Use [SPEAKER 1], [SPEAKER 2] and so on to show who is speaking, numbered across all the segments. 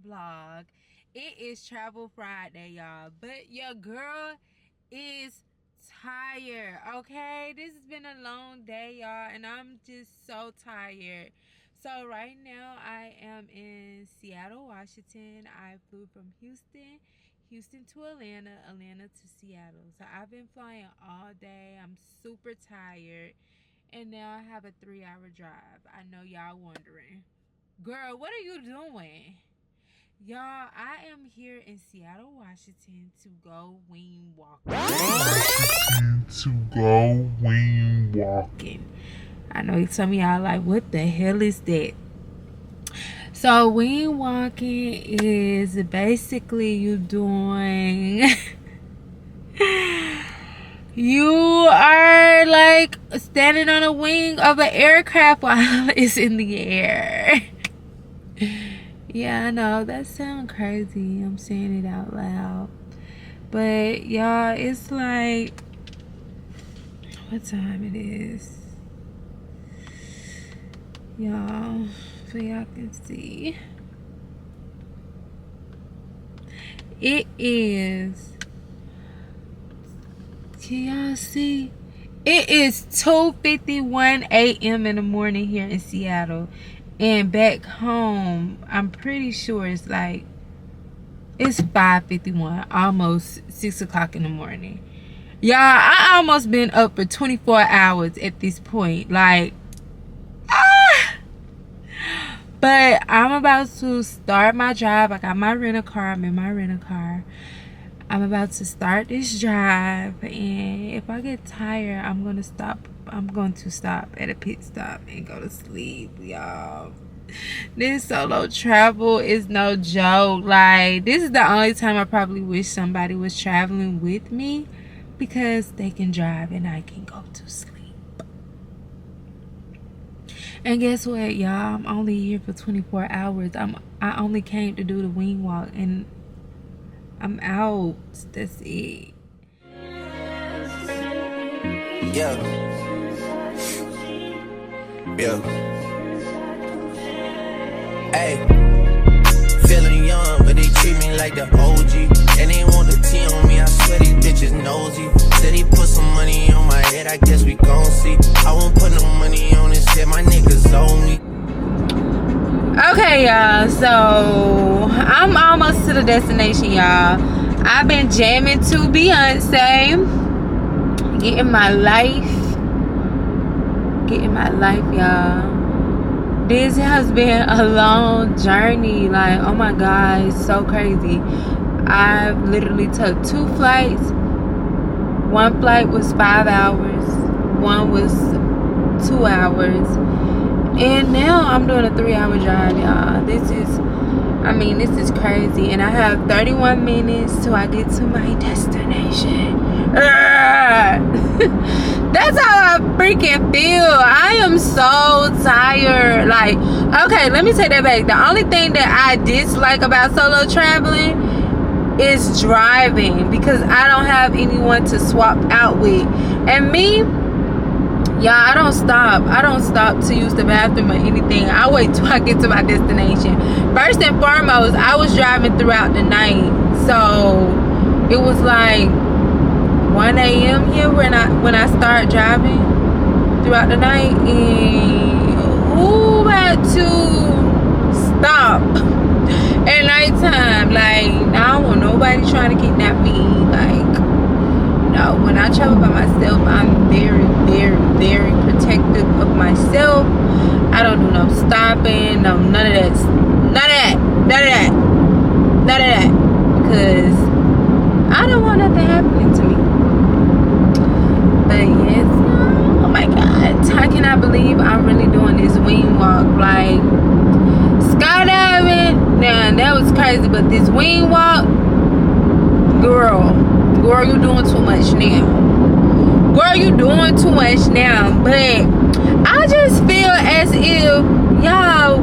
[SPEAKER 1] Vlog. It is Travel Friday, y'all, but your girl is tired. Okay, this has been a long day, y'all, and I'm just so tired. So right now I am in Seattle, Washington. I flew from Houston to Atlanta to Seattle. So I've been flying all day. I'm super tired, and now I have a 3-hour drive. I know y'all wondering, girl, what are you doing? Y'all, I am here in Seattle, Washington to go wing walking. I know some of y'all like, what the hell is that? So wing walking is basically you doing you are like standing on a wing of an aircraft while it's in the air. Yeah, I know, that sounds crazy. I'm saying it out loud. But, y'all, it's like, what time it is? Y'all, so y'all can see. It is, can y'all see? It is 2:51 a.m. in the morning here in Seattle. And back home, I'm pretty sure it's 5:51, almost 6 o'clock in the morning. Y'all, I almost been up for 24 hours at this point. But I'm about to start my drive. I got my rental car. I'm in my rental car. I'm about to start this drive. And if I get tired, I'm going to stop at a pit stop and go to sleep, y'all. This solo travel is no joke. Like, this is the only time I probably wish somebody was traveling with me, because they can drive and I can go to sleep. And guess what, y'all? I'm only here for 24 hours. I only came to do the wing walk and I'm out. That's it.
[SPEAKER 2] Yeah. Hey, feeling young, but they treat me like the OG. And they want the T on me, I swear these bitches nosy. Said he put some money on my head, I guess we gon' see. I won't put no money on this shit, my niggas owe me.
[SPEAKER 1] Okay, y'all, so I'm almost to the destination, y'all. I've been jamming to Beyonce, getting my life, y'all. This has been a long journey. Like, oh my god, it's so crazy. I've literally took 2 flights. One flight was 5 hours, one was 2 hours, and now I'm doing a 3-hour drive, y'all. This is crazy. And I have 31 minutes till I get to my destination. That's how I freaking feel. I am so tired. Like, okay, let me take that back. The only thing that I dislike about solo traveling is driving, because I don't have anyone to swap out with. And me, y'all, I don't stop to use the bathroom or anything. I wait till I get to my destination. First and foremost, I was driving throughout the night, so it was like 1 a.m. here when I start driving throughout the night, and who had to stop at nighttime? Like, I don't want nobody trying to kidnap me. Like, no, when I travel by myself, I'm very, very, very protective. stopping, no, none of that. Because I don't want nothing happening to me. But yes, oh my God, I cannot believe I'm really doing this wing walk. Like, skydiving, now that was crazy, but this wing walk, girl, you doing too much now. Girl, you doing too much now. But I just feel as if, y'all,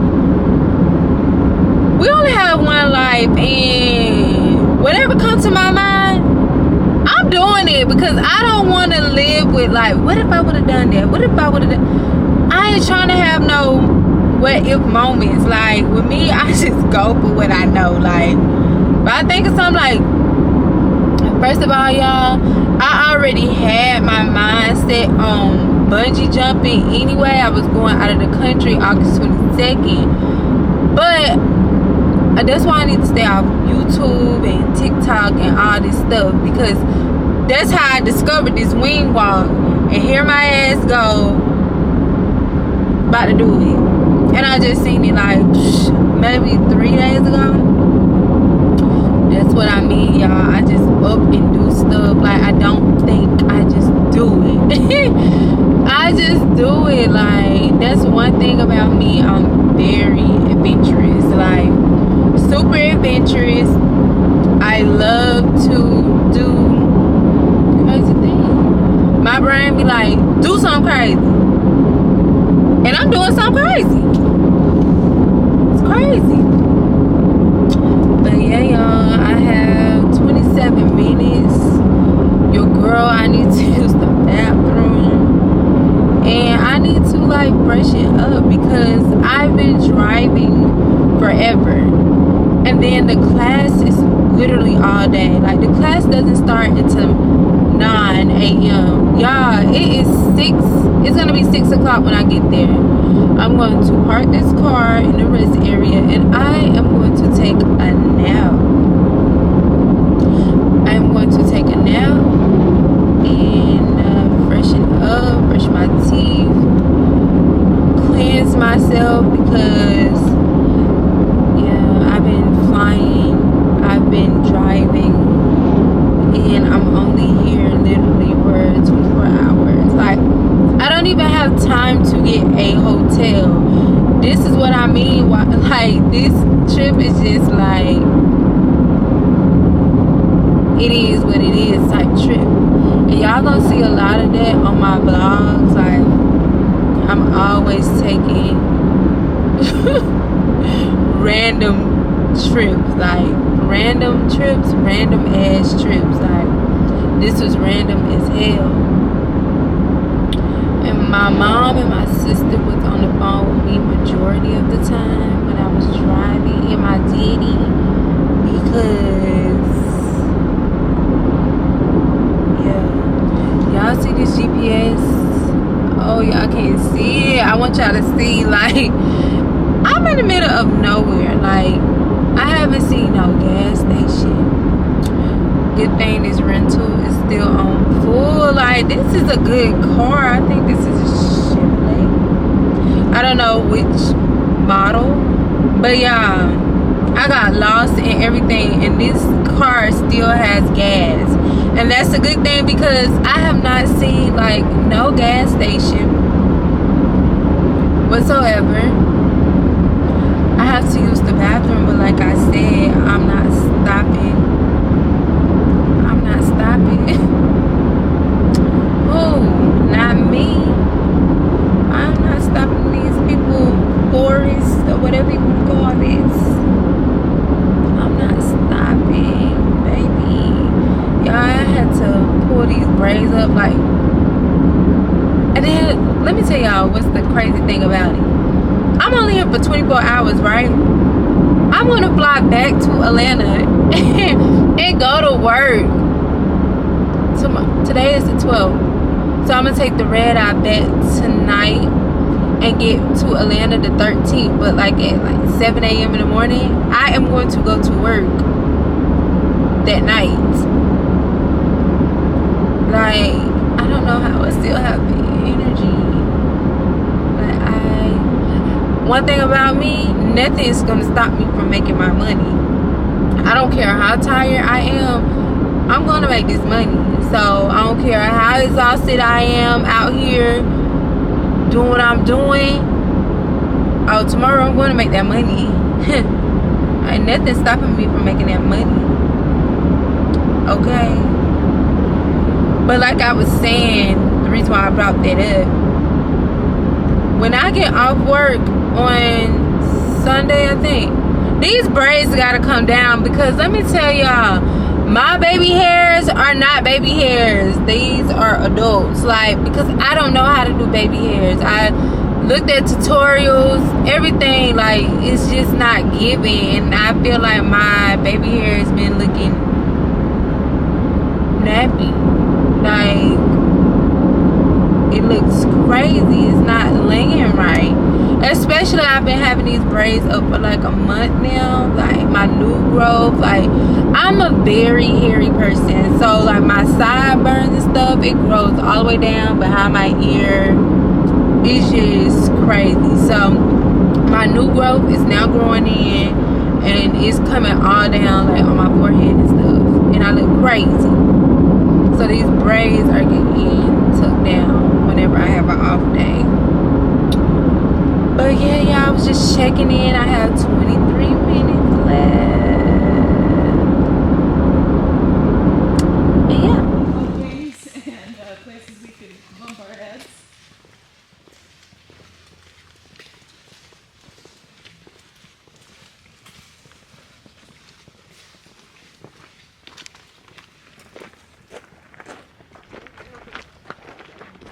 [SPEAKER 1] we only have one life, and whatever comes to my mind, I'm doing it, because I don't want to live with, like, what if I would have done that? What if I would have done? I ain't trying to have no what if moments. Like, with me, I just go for what I know. Like, but I think of something like, first of all, y'all, I already had my mindset on bungee jumping anyway. I was going out of the country August 22nd. But that's why I need to stay off YouTube and TikTok and all this stuff, because that's how I discovered this wing walk. And here my ass go, about to do it. And I just seen it like maybe 3 days ago. That's what I mean, y'all. I just up and do stuff. Like, I don't think, I just do it. I just do it. Like, that's one thing about me. I'm very adventurous. Like, super adventurous. I love to do crazy things. My brain be like, do something crazy. And I'm doing something crazy. It's crazy. But yeah, y'all, I have 27 minutes. Your girl, I need to use the bathroom. And I need to, like, freshen up, because I've been driving forever. And then the class is literally all day. Like, the class doesn't start until 9 a.m. Y'all, it is 6. It's going to be 6 o'clock when I get there. I'm going to park this car in the rest area, and I am going to take a nap. I'm going to take a nap and freshen up, brush my teeth, cleanse myself, because I've been flying, I've been driving, and I'm only here literally for 24 hours. Like, I don't even have time to get a hotel. This is what I mean. Like, this trip is just like, it is what it is type trip. And y'all gonna see a lot of that on my vlogs. Like, I'm always taking random trips, like random trips, random ass trips. Like, this was random as hell. And my mom and my sister was on the phone with me majority of the time when I was driving, and my daddy, because y'all see this GPS? Oh, y'all can't see it. I want y'all to see, like, I'm in the middle of nowhere. Like, I haven't seen no gas station. Good thing this rental is still on full. Like, this is a good car. I think this is a Chevrolet. I don't know which model, but yeah, I got lost in everything, and this car still has gas. And that's a good thing, because I have not seen, like, no gas station whatsoever. I have to use the bathroom, but like I said, I'm not stopping. I'm not stopping. Oh, not me. I'm not stopping these people, tourists, or whatever you want to call this. I'm not stopping, baby. Y'all, I had to pull these braids up, like. And then, let me tell y'all what's the crazy thing about it. I'm only here for 24 hours, right? I'm going to fly back to Atlanta and go to work. Today is the 12th. So I'm going to take the red eye back tonight and get to Atlanta the 13th. But like at like 7 a.m. in the morning, I am going to go to work that night. Like, I don't know how I still have energy. one thing about me, nothing is going to stop me from making my money. I don't care how tired I am, I'm going to make this money. So I don't care how exhausted I am out here doing what I'm doing. Oh, tomorrow I'm going to make that money. Ain't nothing stopping me from making that money. Okay? But like I was saying, the reason why I brought that up, when I get off work on Sunday, I think, these braids gotta come down, because let me tell y'all, my baby hairs are not baby hairs. These are adults. Like, because I don't know how to do baby hairs. I looked at tutorials, everything, like, it's just not giving. And I feel like my baby hair has been looking nappy. Like, it looks crazy. It's not laying right. Especially, I've been having these braids up for like a month now. Like, my new growth. Like, I'm a very hairy person. So, like, my sideburns and stuff, it grows all the way down behind my ear. It's just crazy. So, my new growth is now growing in. And it's coming all down, like, on my forehead and stuff. And I look crazy. So these braids are getting tucked down whenever I have an off day. But yeah, I was just checking in. I have 23 minutes left. And yeah.
[SPEAKER 3] Ways and places we could bump our heads.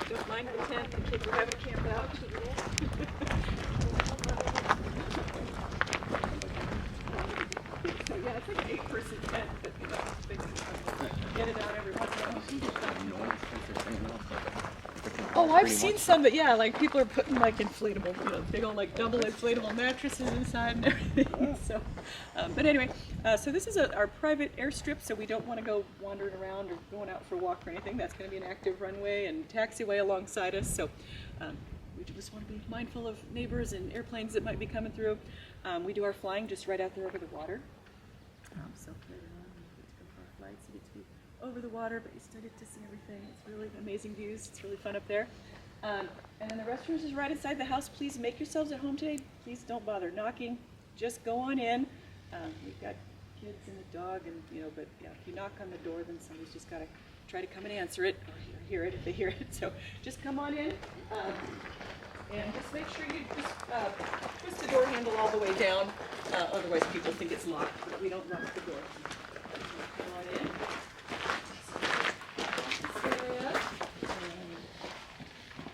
[SPEAKER 3] Don't mind the tent, the kids are having camp out. So yeah, it's like an 8-person tent, but you know, basically get it out every once in a while. Oh, I've seen some, but yeah, like people are putting like inflatable, you know, big old like double inflatable mattresses inside and everything. So, but anyway, so this is our private airstrip, so we don't want to go wandering around or going out for a walk or anything. That's going to be an active runway and taxiway alongside us. So we just want to be mindful of neighbors and airplanes that might be coming through. We do our flying just right out there over the water. So later on, we get to go for our flights. You get to be over the water, but you still get to see everything. It's really amazing views. It's really fun up there. And then the restrooms is right inside the house. Please make yourselves at home today. Please don't bother knocking. Just go on in. We've got kids and a dog, and you know, but yeah, if you knock on the door, then somebody's just got to try to come and answer it or hear it if they hear it. So just come on in. And just make sure you just twist the door handle all the way down. Otherwise, people think it's locked, but we don't lock the door. Come on in.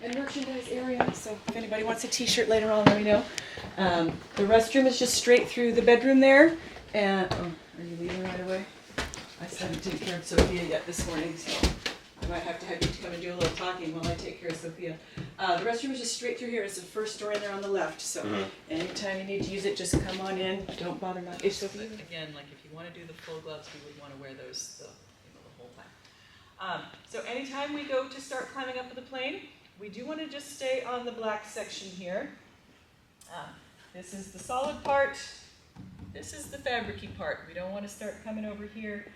[SPEAKER 3] And merchandise area. So if anybody wants a T-shirt later on, let me know. The restroom is just straight through the bedroom there. And oh, are you leaving right away? I still haven't taken care of Sophia yet this morning, so I might have to have you come and do a little talking while I take care of Sophia. The restroom is just straight through here. It's the first door in there on the left. So anytime you need to use it, just come on in. Don't bother not. If Sophia, again, like if you want to do the full gloves, we would want to wear those the whole time. So anytime we go to start climbing up with the plane, we do want to just stay on the black section here. This is the solid part. This is the fabricy part. We don't want to start coming over here.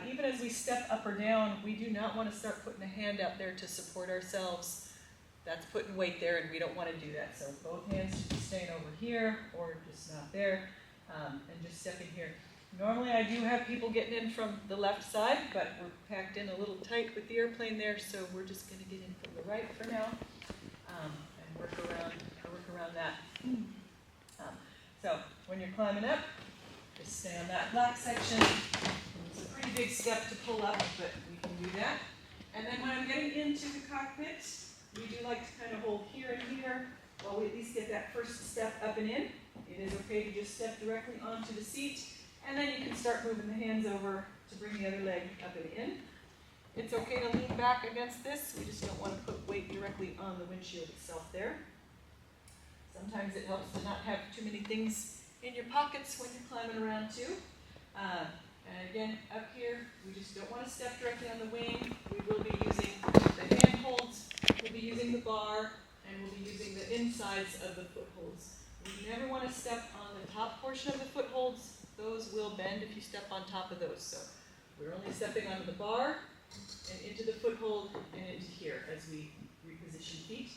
[SPEAKER 3] Even as we step up or down, we do not want to start putting a hand up there to support ourselves. That's putting weight there, and we don't want to do that. So both hands should be staying over here, or just not there, and just stepping here. Normally I do have people getting in from the left side, but we're packed in a little tight with the airplane there, so we're just going to get in from the right for now, and work around that. So when you're climbing up, just stay on that black section. It's a pretty big step to pull up, but we can do that. And then when I'm getting into the cockpit, we do like to kind of hold here and here while we at least get that first step up and in. It is okay to just step directly onto the seat, and then you can start moving the hands over to bring the other leg up and in. It's okay to lean back against this. We just don't want to put weight directly on the windshield itself there. Sometimes it helps to not have too many things in your pockets when you're climbing around too. And again, up here, we just don't want to step directly on the wing. We will be using the handholds, we'll be using the bar, and we'll be using the insides of the footholds We never want to step on the top portion of the footholds. Those will bend if you step on top of those. So we're only stepping onto the bar and into the foothold and into here as we reposition feet.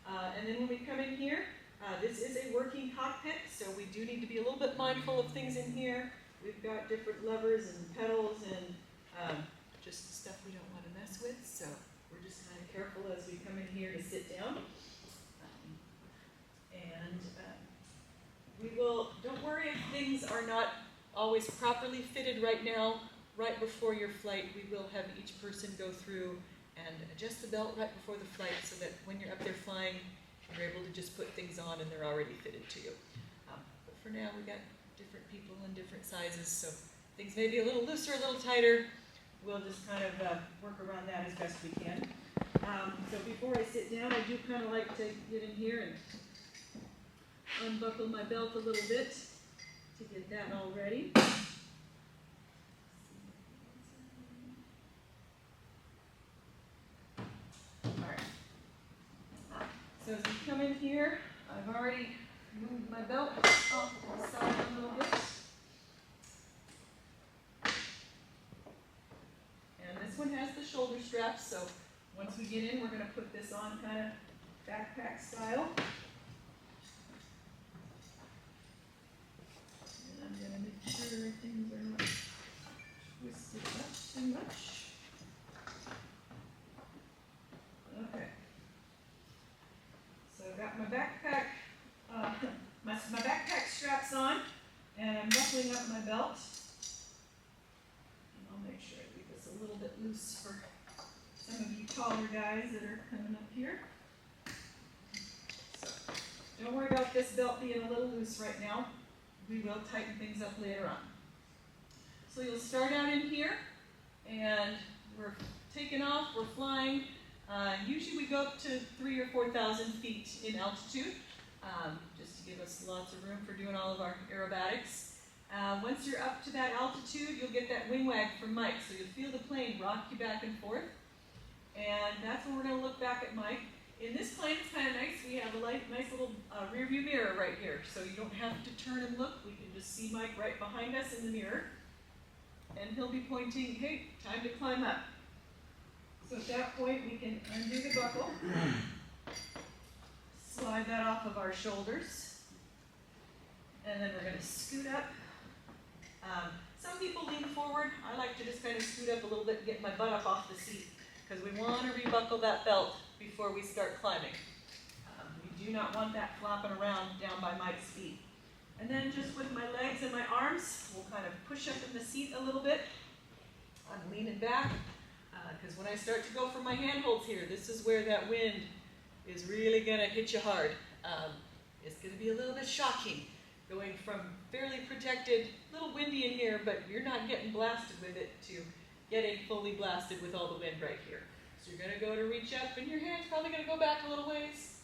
[SPEAKER 3] And then when we come in here, this is a working cockpit, so we do need to be a little bit mindful of things in here. We've got different levers and pedals and just stuff we don't want to mess with, so we're just kind of careful as we come in here to sit down. We will, don't worry if things are not always properly fitted right now. Right before your flight, we will have each person go through and adjust the belt right before the flight so that when you're up there flying, you're able to just put things on and they're already fitted to you. But for now, we got different people in different sizes, so things may be a little looser, a little tighter. We'll just kind of work around that as best we can. So before I sit down, I do kind of like to get in here and unbuckle my belt a little bit to get that all ready. Alright. So as we come in here, I've already moved my belt off to the side a little bit. And this one has the shoulder straps, so once we get in, we're going to put this on kind of backpack style. I'm going to make sure things are not twisted up too much. Okay. So I've got my backpack, my backpack straps on, and I'm buckling up my belt. And I'll make sure I leave this a little bit loose for some of you taller guys that are coming up here. So don't worry about this belt being a little loose right now. We will tighten things up later on. So you'll start out in here, and we're taking off, we're flying. Usually we go up to 3,000 or 4,000 feet in altitude, just to give us lots of room for doing all of our aerobatics. Once you're up to that altitude, you'll get that wing wag from Mike, so you'll feel the plane rock you back and forth. And that's when we're going to look back at Mike. In this plane, it's kind of nice. We have a nice little rear view mirror right here, so you don't have to turn and look. We can just see Mike right behind us in the mirror. And he'll be pointing, hey, time to climb up. So at that point, we can undo the buckle, slide that off of our shoulders, and then we're going to scoot up. Some people lean forward. I like to just kind of scoot up a little bit and get my butt up off the seat, because we want to rebuckle that belt before we start climbing. We do not want that flopping around down by Mike's feet. And then just with my legs and my arms, we'll kind of push up in the seat a little bit. I'm leaning back, because when I start to go for my handholds here, this is where that wind is really going to hit you hard. It's going to be a little bit shocking, going from fairly protected, a little windy in here, but you're not getting blasted with it, to getting fully blasted with all the wind right here. So you're going to go to reach up, and your hand's probably going to go back a little ways,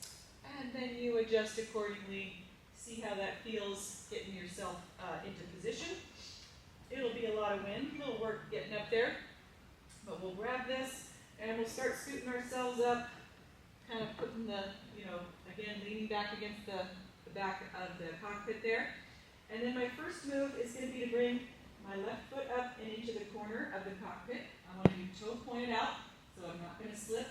[SPEAKER 3] and then you adjust accordingly. See how that feels getting yourself into position. It'll be a lot of wind, a little work getting up there, but we'll grab this, and we'll start scooting ourselves up, kind of putting the, again, leaning back against the back of the cockpit there. And then my first move is going to be to bring my left foot up and into the corner of the cockpit. I want to be toe pointed out, so I'm not going to slip.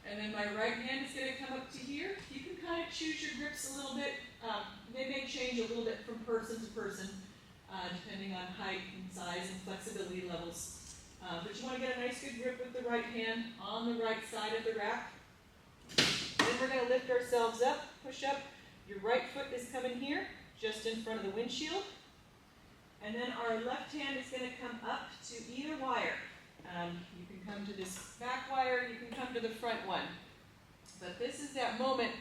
[SPEAKER 3] And then my right hand is going to come up to here. You can kind of choose your grips a little bit. They may change a little bit from person to person, depending on height and size and flexibility levels. But you want to get a nice good grip with the right hand on the right side of the rack. Then we're going to lift ourselves up, push up. Your right foot is coming here, just in front of the windshield. And then our left hand is going to come up to either wire. You can come to this back wire, you can come to the front one. But this is that moment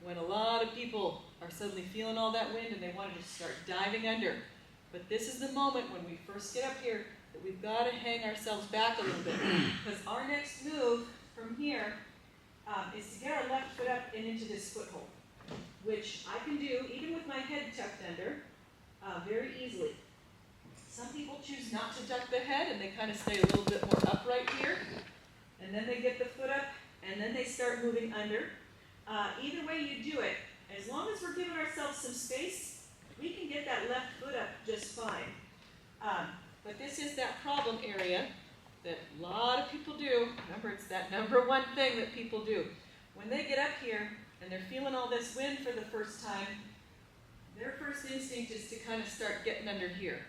[SPEAKER 3] when a lot of people are suddenly feeling all that wind and they want to just start diving under. But this is the moment when we first get up here that we've got to hang ourselves back a little bit. Because our next move from here is to get our left foot up and into this foothold, which I can do even with my head tucked under very easily. Some people choose not to duck the head and they kind of stay a little bit more upright here. And then they get the foot up and then they start moving under. Either way you do it, as long as we're giving ourselves some space, we can get that left foot up just fine. But this is that problem area that a lot of people do. Remember, it's that number one thing that people do. When they get up here and they're feeling all this wind for the first time, their first instinct is to kind of start getting under here.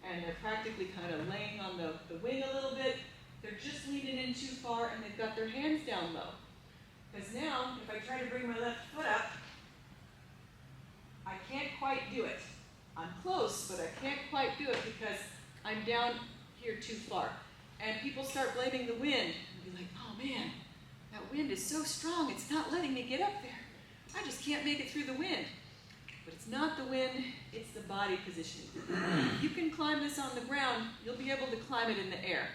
[SPEAKER 3] And they're practically kind of laying on the wing a little bit. They're just leaning in too far and they've got their hands down low. Because now, if I try to bring my left foot up, I can't quite do it. I'm close, but I can't quite do it because I'm down here too far. And people start blaming the wind and be like, oh man, that wind is so strong, it's not letting me get up there. I just can't make it through the wind. But it's not the wind, it's the body positioning. You can climb this on the ground, you'll be able to climb it in the air.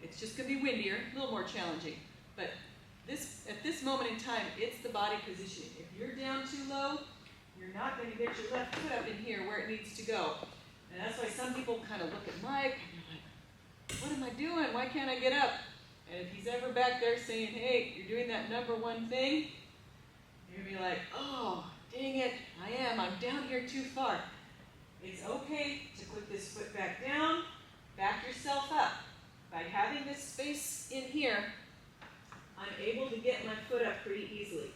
[SPEAKER 3] It's just going to be windier, a little more challenging. But at this moment in time, it's the body positioning. If you're down too low, you're not going to get your left foot up in here where it needs to go. And that's why some people kind of look at Mike and they're like, what am I doing? Why can't I get up? And if he's ever back there saying, hey, you're doing that number one thing, you're going to be like, oh, dang it, I'm down here too far. It's okay to put this foot back down, back yourself up. By having this space in here, I'm able to get my foot up pretty easily.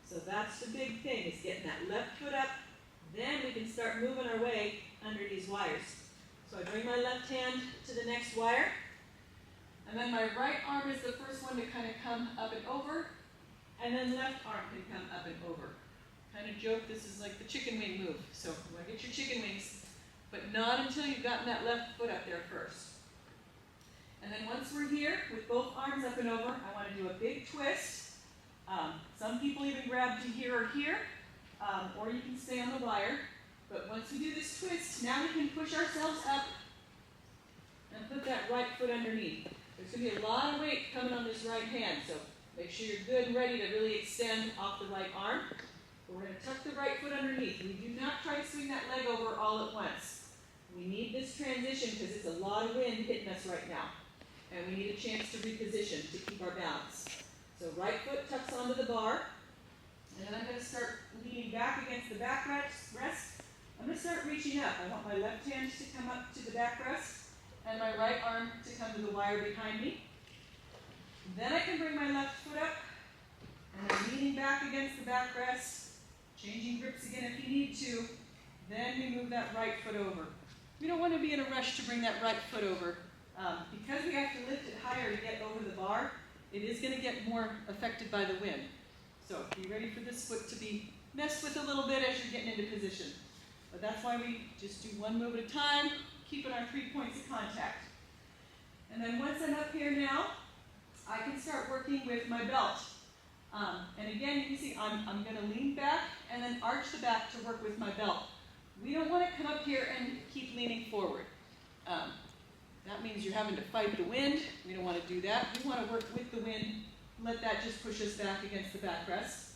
[SPEAKER 3] So that's the big thing, is getting that left foot up, then we can start moving our way under these wires. So I bring my left hand to the next wire, and then my right arm is the first one to kind of come up and over, and then left arm can come up and over. Kind of joke, this is like the chicken wing move. So you want to get your chicken wings, but not until you've gotten that left foot up there first. And then once we're here, with both arms up and over, I want to do a big twist. Some people even grab to here or here, or you can stay on the wire. But once we do this twist, now we can push ourselves up and put that right foot underneath. There's going to be a lot of weight coming on this right hand, so make sure you're good and ready to really extend off the right arm. But we're going to tuck the right foot underneath. We do not try to swing that leg over all at once. We need this transition because it's a lot of wind hitting us right now. And we need a chance to reposition to keep our balance. So right foot tucks onto the bar. And then I'm going to start leaning back against the backrest. I'm going to start reaching up. I want my left hand to come up to the backrest and my right arm to come to the wire behind me. Then I can bring my left foot up and I'm leaning back against the backrest, changing grips again if you need to. Then we move that right foot over. We don't want to be in a rush to bring that right foot over. Because we have to lift it higher to get over the bar, it is going to get more affected by the wind. So be ready for this foot to be messed with a little bit as you're getting into position. But that's why we just do one move at a time, keeping our 3 points of contact. And then once I'm up here now, I can start working with my belt. And again, you can see I'm going to lean back and then arch the back to work with my belt. We don't want to come up here and keep leaning forward. That means you're having to fight the wind. We don't want to do that. We want to work with the wind, let that just push us back against the backrest.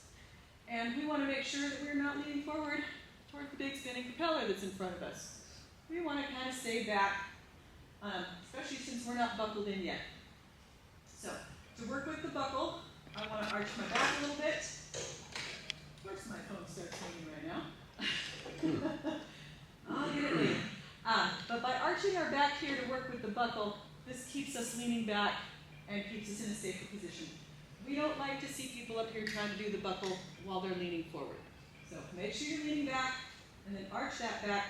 [SPEAKER 3] And we want to make sure that we're not leaning forward toward the big spinning propeller that's in front of us. We want to kind of stay back, especially since we're not buckled in yet. So, to work with the buckle, I want to arch my back a little bit. Of course my phone starts ringing right now. I'll get it later. But by arching our back here to work with the buckle, this keeps us leaning back and keeps us in a safer position. We don't like to see people up here trying to do the buckle while they're leaning forward. So make sure you're leaning back and then arch that back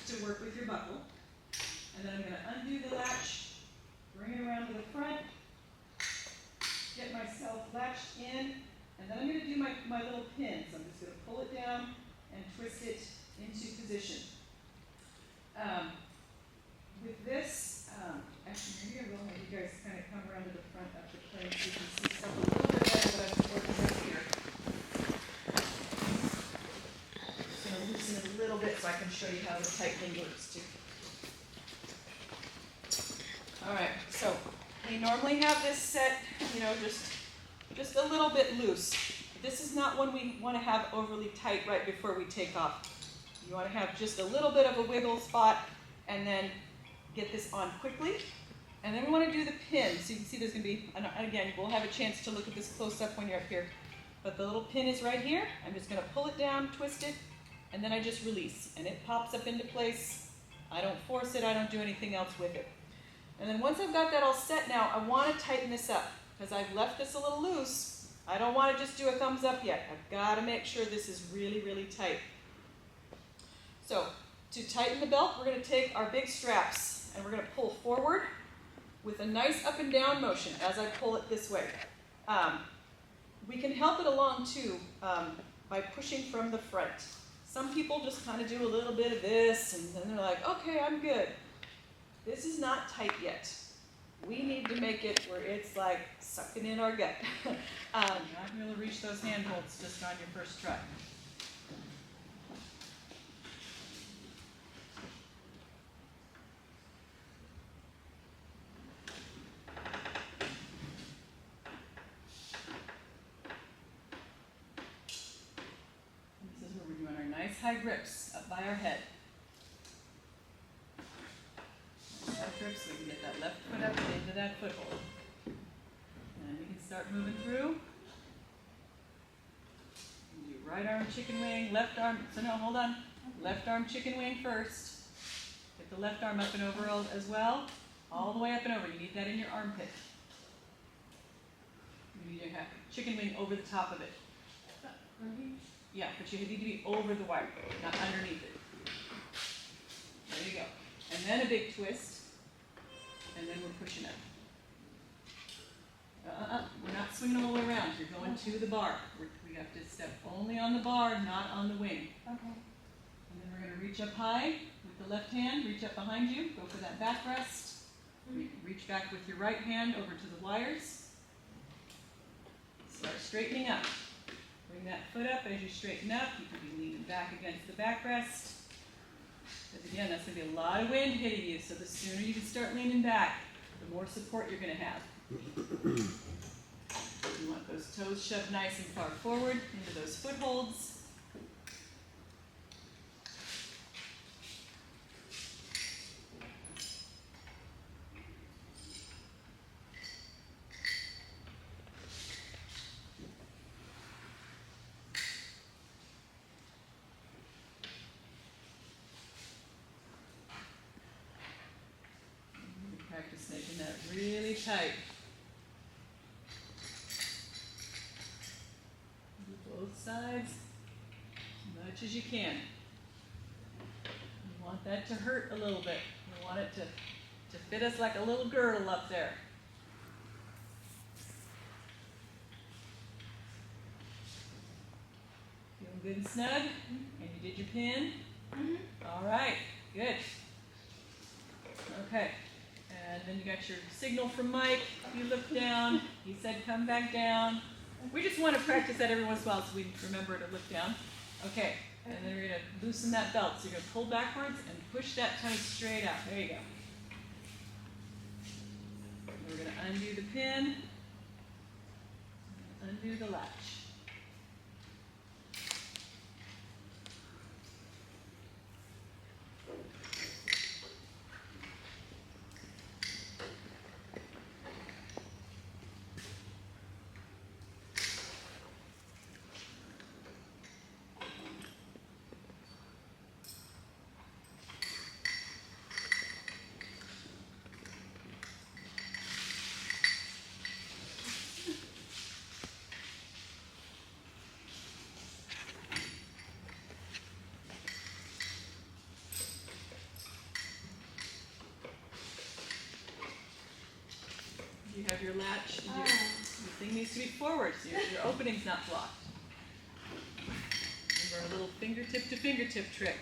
[SPEAKER 3] to work with your buckle. And then I'm going to undo the latch, bring it around to the front, get myself latched in, and then I'm going to do my little pin. So I'm just going to pull it down and twist it into position. With this, actually maybe I will have you guys kind of come around to the front of the plane so you can see stuff a little bit better that I've been working with here. Just going to loosen it a little bit so I can show you how the tightening works too. Alright, so we normally have this set, just a little bit loose. This is not one we want to have overly tight right before we take off. You want to have just a little bit of a wiggle spot and then get this on quickly. And then we want to do the pin. So you can see there's going to be, and again, we'll have a chance to look at this close up when you're up here. but the little pin is right here. I'm just gonna pull it down, twist it, and then I just release, and it pops up into place. I don't force it, I don't do anything else with it. And then once I've got that all set now, I wanna tighten this up, because I've left this a little loose. I don't wanna just do a thumbs up yet. I've gotta make sure this is really, really tight. So, to tighten the belt, we're gonna take our big straps, and we're gonna pull forward with a nice up and down motion as I pull it this way. We can help it along too by pushing from the front. Some people just kind of do a little bit of this and then they're like, okay, I'm good. This is not tight yet. We need to make it where it's like sucking in our gut. You're not going to reach those handholds just on your first try. Nice high grips up by our head. Nice high grips so we can get that left foot up into that foothold. And we can start moving through. Do right arm chicken wing, left arm, so no, hold on. Left arm chicken wing first. Get the left arm up and over as well. All the way up and over. You need that in your armpit. You need to have chicken wing over the top of it. Yeah, but you need to be over the wire, not underneath it. There you go. And then a big twist, and then we're pushing up. We're not swinging all the way around. You're going to the bar. We have to step only on the bar, not on the wing.
[SPEAKER 1] Okay.
[SPEAKER 3] And then we're going to reach up high with the left hand, reach up behind you, go for that back rest. Reach back with your right hand over to the wires. Start straightening up. Bring that foot up as you straighten up. You can be leaning back against the backrest. Because again, that's going to be a lot of wind hitting you. So the sooner you can start leaning back, the more support you're going to have. You want those toes shoved nice and far forward into those footholds. Practice making that really tight. Both sides, as much as you can. You want that to hurt a little bit. You want it to fit us like a little girdle up there. Feeling good and snug? And you did your pin? All right, good. Okay. And then you got your signal from Mike. You look down. He said come back down. We just want to practice that every once in a while so we remember to look down. Okay, and then we're going to loosen that belt. So you're going to pull backwards and push that toe straight out. There you go. And we're going to undo the pin, undo the latch. You have your latch. Your thing needs to be forward, so your opening's not blocked. Remember our little fingertip to fingertip trick.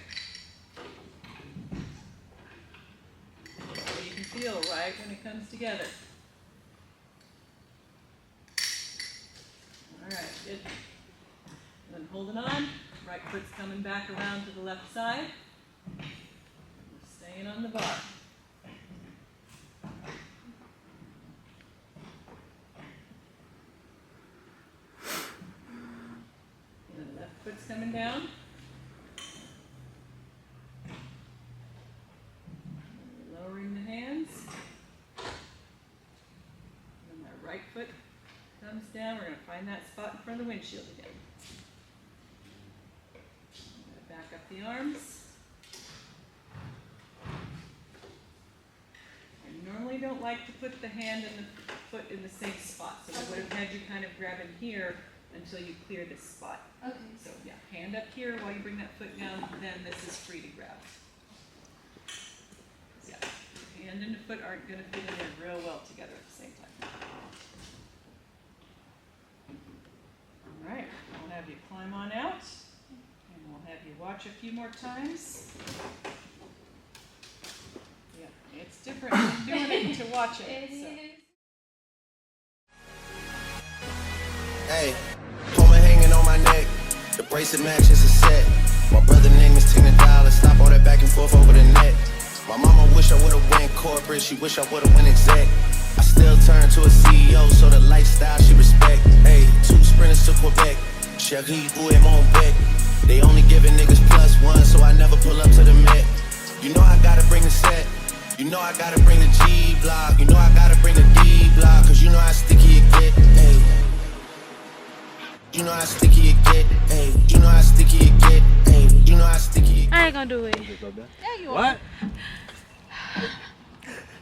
[SPEAKER 3] So you can feel right when it comes together. All right, good. And then holding on. Right foot's coming back around to the left side. We're staying on the bar. Foot's coming down. Lowering the hands. And my right foot comes down. We're going to find that spot in front of the the windshield again. Back up the arms. I normally don't like to put the hand and the foot in the same spot, so I would have had you kind of grab in here until you clear this spot.
[SPEAKER 1] Okay.
[SPEAKER 3] So yeah, hand up here while you bring that foot down, then this is free to grab. Yeah, the hand and the foot aren't going to fit in there real well together at the same time. All right, we'll have you climb on out, and we'll have you watch a few more times. Yeah, it's different than doing it to watch it. So.
[SPEAKER 2] Hey, Puma hanging on my neck. The bracelet matches a set. My brother name is Tina Dollar. Stop all that back and forth over the net. My mama wish I would've went corporate. She wish I would've went exec. I still turn to a CEO, so the lifestyle she respect. Hey, 2 sprinters to Quebec. Cherie, où est mon bec? They only giving niggas +1, so I never pull up to the Met. You know I gotta bring the set. You know I gotta bring the G block. You know I gotta bring the D block. Cause you know how sticky it get. Hey. You know how sticky it get. Hey. You know how sticky it get. Hey. You know how sticky it get.
[SPEAKER 1] I ain't gonna do it.
[SPEAKER 4] Yeah, you
[SPEAKER 5] What?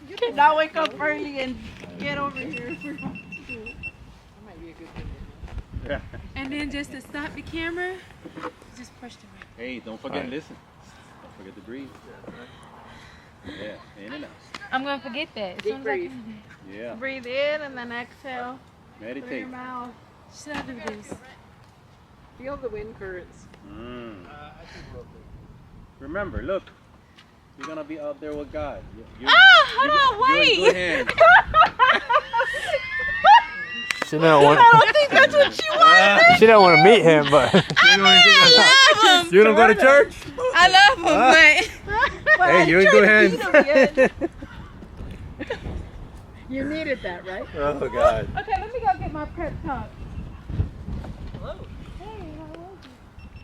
[SPEAKER 4] You did not wake up early and get over here.
[SPEAKER 5] Yeah.
[SPEAKER 1] And then just to stop the camera, just push the right.
[SPEAKER 5] Hey, don't forget listen. Don't forget to breathe. Yeah, in and out.
[SPEAKER 1] I'm gonna forget that. As soon as I
[SPEAKER 4] breathe.
[SPEAKER 1] come in.
[SPEAKER 5] Yeah.
[SPEAKER 4] Breathe in and then exhale through
[SPEAKER 5] Meditate.
[SPEAKER 4] your mouth.
[SPEAKER 1] Should I do this?
[SPEAKER 4] Feel the wind currents.
[SPEAKER 5] Remember, look. You're gonna be out there with God.
[SPEAKER 1] Hold on,
[SPEAKER 5] You're in good hands.
[SPEAKER 6] She don't want.
[SPEAKER 4] I don't think that's what you want.
[SPEAKER 6] She don't want to meet him, but
[SPEAKER 1] I love him.
[SPEAKER 5] You don't go to church?
[SPEAKER 1] I love him, but
[SPEAKER 5] Hey, you're in good hands.
[SPEAKER 4] You needed that, right?
[SPEAKER 5] Oh God.
[SPEAKER 1] okay. Let me go get my prep talk.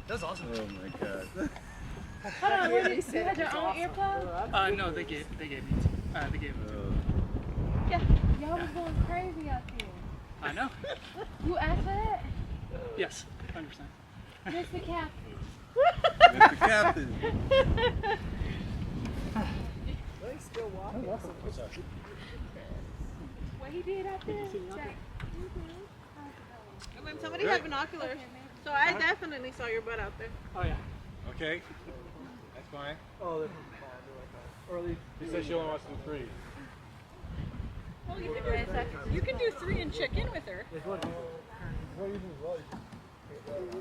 [SPEAKER 7] That's awesome.
[SPEAKER 5] Oh my God.
[SPEAKER 1] Hold on, what did you had your own earplugs?
[SPEAKER 7] No, they gave me. They gave me.
[SPEAKER 1] Yeah, y'all was going crazy out there.
[SPEAKER 7] I know.
[SPEAKER 1] You asked for that?
[SPEAKER 7] Yes, 100%.
[SPEAKER 1] Mr. Captain.
[SPEAKER 5] Mr. Captain.
[SPEAKER 1] What he did out there? Jack.
[SPEAKER 4] And then somebody had binoculars. So I definitely saw your butt out there.
[SPEAKER 7] Oh yeah.
[SPEAKER 5] Okay. That's fine.
[SPEAKER 7] Oh, they're or at least
[SPEAKER 5] He said she only wants to do 3.
[SPEAKER 4] Well, you can do 3 and check in with her.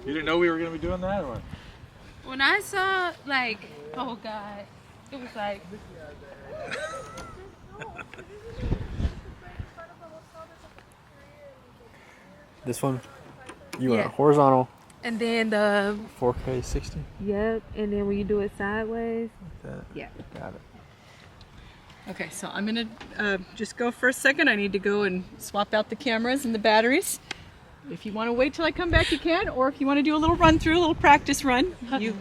[SPEAKER 5] You didn't know we were gonna be doing that, or what?
[SPEAKER 1] When I saw, like, oh God, it was like,
[SPEAKER 6] this one, you
[SPEAKER 1] Yeah.
[SPEAKER 6] want horizontal,
[SPEAKER 1] and then the,
[SPEAKER 6] 4K 60.
[SPEAKER 1] yep, and then when you do it sideways,
[SPEAKER 6] Like that.
[SPEAKER 1] yeah.
[SPEAKER 6] Got it.
[SPEAKER 3] Okay, so I'm gonna just go for a second. I need to go and swap out the cameras and the batteries. If you want to wait till I come back, you can, or if you want to do a little run through, a little practice run, you.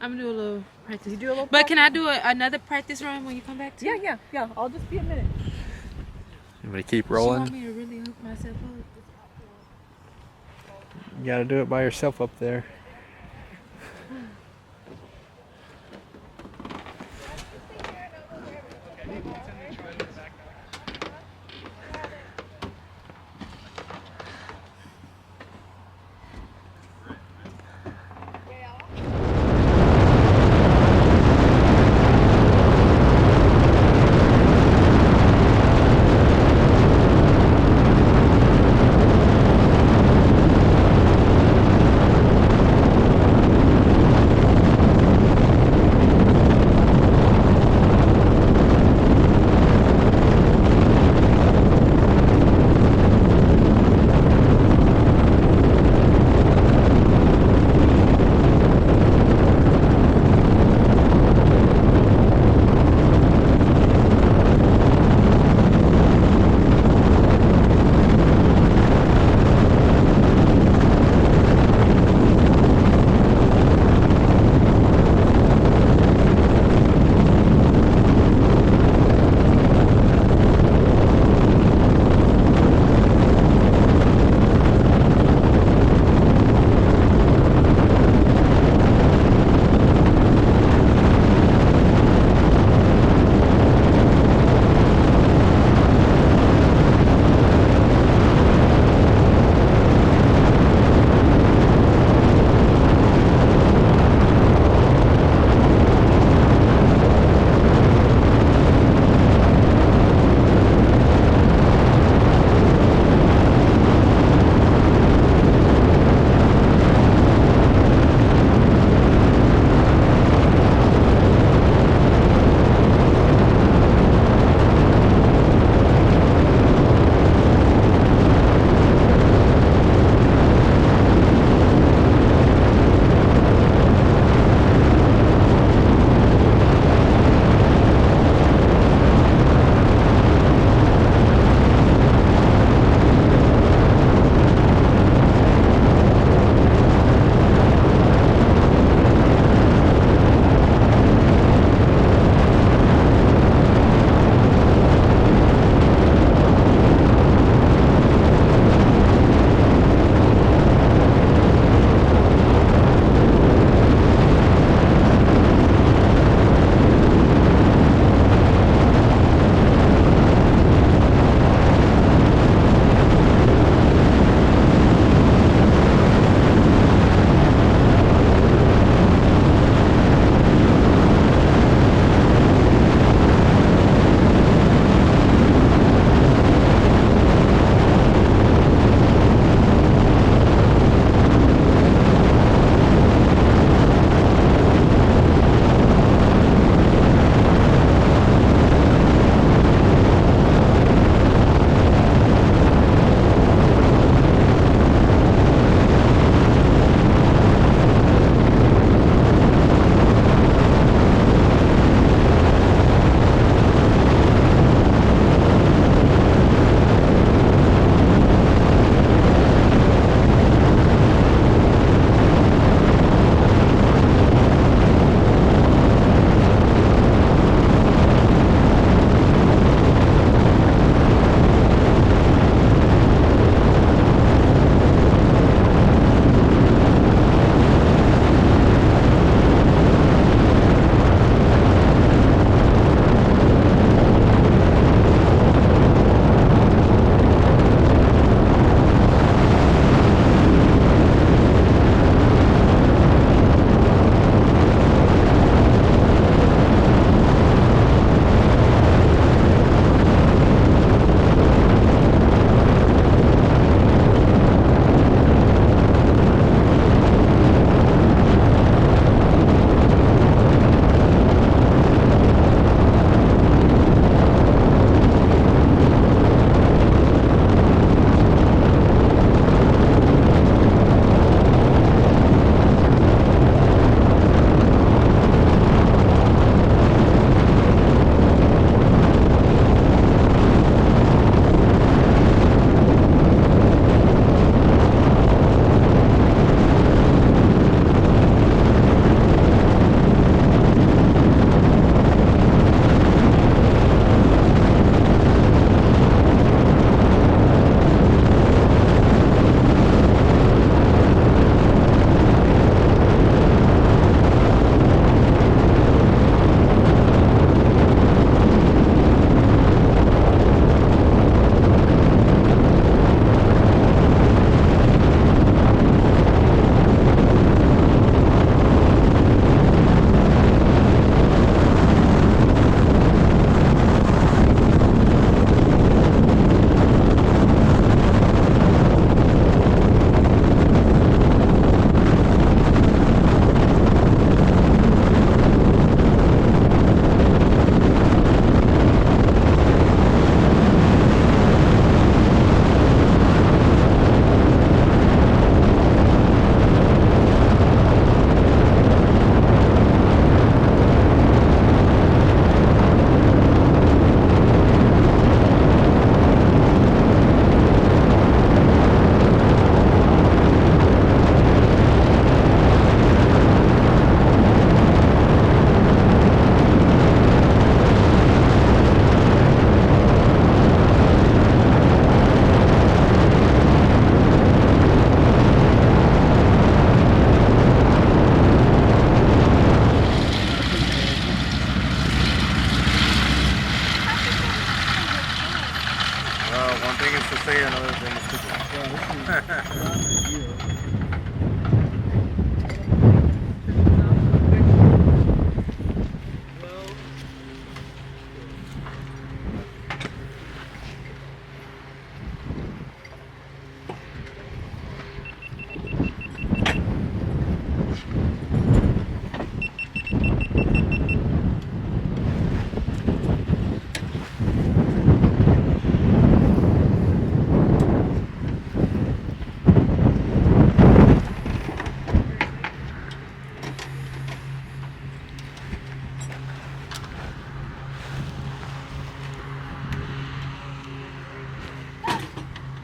[SPEAKER 1] I'm gonna do a little practice.
[SPEAKER 3] You do a little.
[SPEAKER 1] But can I do another practice run when you come back too?
[SPEAKER 3] Yeah. I'll just be a minute.
[SPEAKER 6] You want to keep
[SPEAKER 1] You want
[SPEAKER 6] rolling?
[SPEAKER 1] me to really hook myself up?
[SPEAKER 6] You got to do it by yourself up there.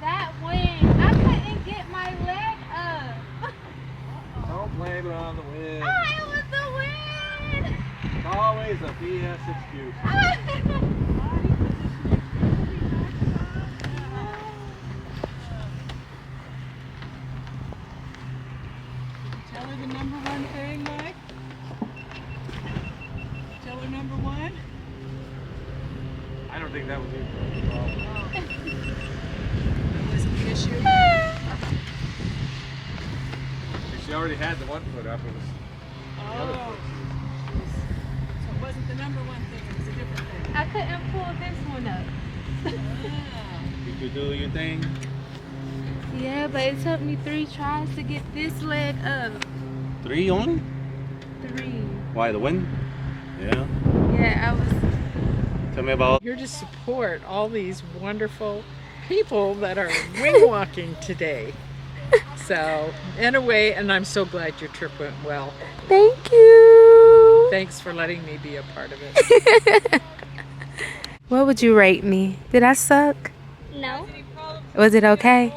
[SPEAKER 1] That wind, I couldn't get my leg up.
[SPEAKER 5] Don't blame it on the wind.
[SPEAKER 1] It was the wind.
[SPEAKER 5] It's always a BS excuse.
[SPEAKER 3] Tell her the number one thing, Mike. Tell her number one.
[SPEAKER 5] I don't think that was even a problem.
[SPEAKER 3] That wasn't the issue.
[SPEAKER 5] She already had the one foot up. It was the other
[SPEAKER 3] Oh.
[SPEAKER 5] foot.
[SPEAKER 3] So it wasn't the number one thing, it was a different thing.
[SPEAKER 1] I couldn't pull this one up.
[SPEAKER 5] Did you do your thing?
[SPEAKER 1] Yeah, but it took me 3 tries to get this leg up.
[SPEAKER 5] 3 only?
[SPEAKER 1] 3.
[SPEAKER 5] Why, the wind? Yeah.
[SPEAKER 1] Yeah, I was.
[SPEAKER 5] Tell me about.
[SPEAKER 4] You're to support all these wonderful people that are wing walking today. So, in a way, and I'm so glad your trip went well.
[SPEAKER 1] Thank you.
[SPEAKER 4] Thanks for letting me be a part of it.
[SPEAKER 1] What would you rate me? Did I suck?
[SPEAKER 8] No.
[SPEAKER 1] Was it okay?